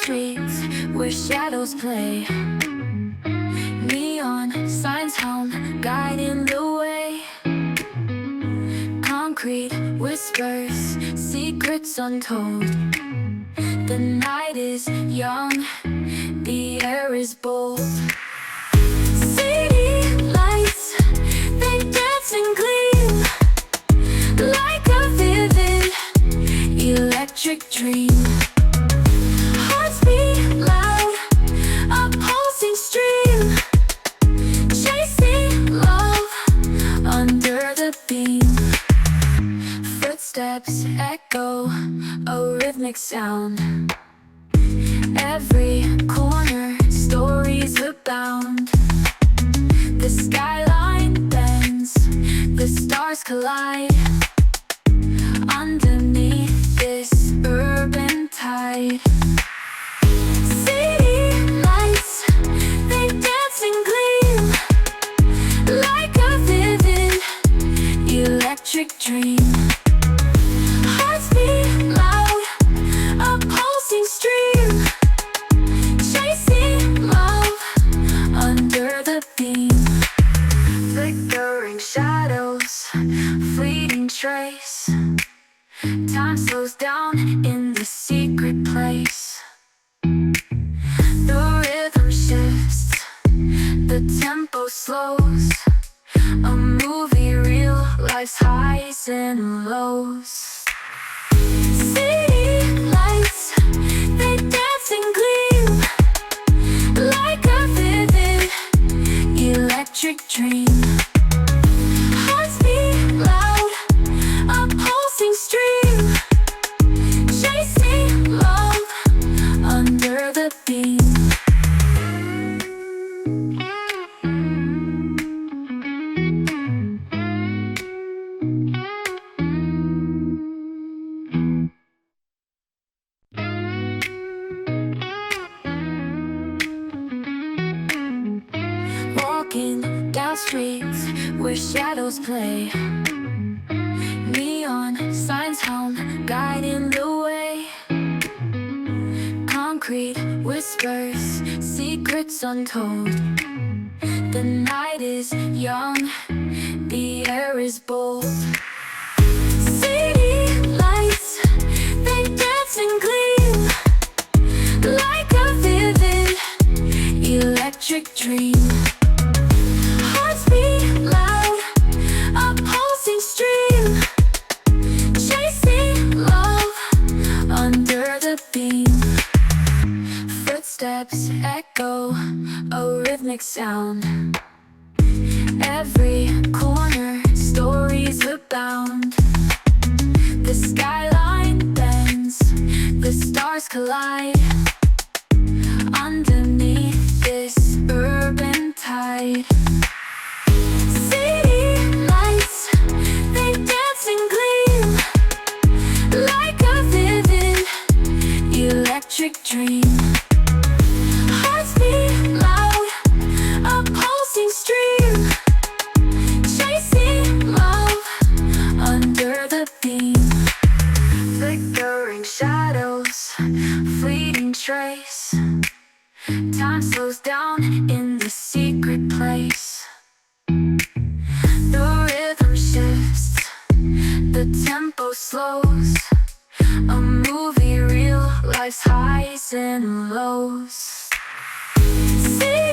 streets where shadows play. Neon signs hum, guiding the way. Concrete whispers, secrets untold. The night is young, the air is bold. City lights, they dance and gleam, like a vivid electric dream. Hearts beat loud, a pulsing stream, chasing love under the beam. Footsteps echo, a rhythmic sound. Every corner, stories abound. The skyline bends, the stars collide. Underneath this urban tide, city lights, they dance and gleam, like a vivid electric dream. Hearts beat loud, a pulsing stream, chasing love under the beam. Flickering shadows, fleeting trace. Time slows down in the secret place. The rhythm shifts, the tempo slows. A movie reel, life's highs and lows. City lights, they dance and gleam, like a vivid electric dream. Hearts beat loud, a pulsing stream, chasing love under the beam. Walking down streets where shadows play. Neon signs hum, guiding the way. Concrete whispers, secrets untold. The night is young, the air is bold. City lights, they dance and gleam, like a vivid electric dream. Hearts beat loud, a pulsing stream, chasing love under the beam. Footsteps echo, a rhythmic sound. Every corner, stories abound. The skyline bends, the stars collide. Underneath this urban tide, city lights, they dance and gleam, like a vivid electric dream. Hearts beat loud, a pulsing stream, chasing love under the beam. Flickering shadows, fleeting trace. Time slows down in the secret place. The rhythm shifts, the tempo slows. A movie reel, life's highs and lows. See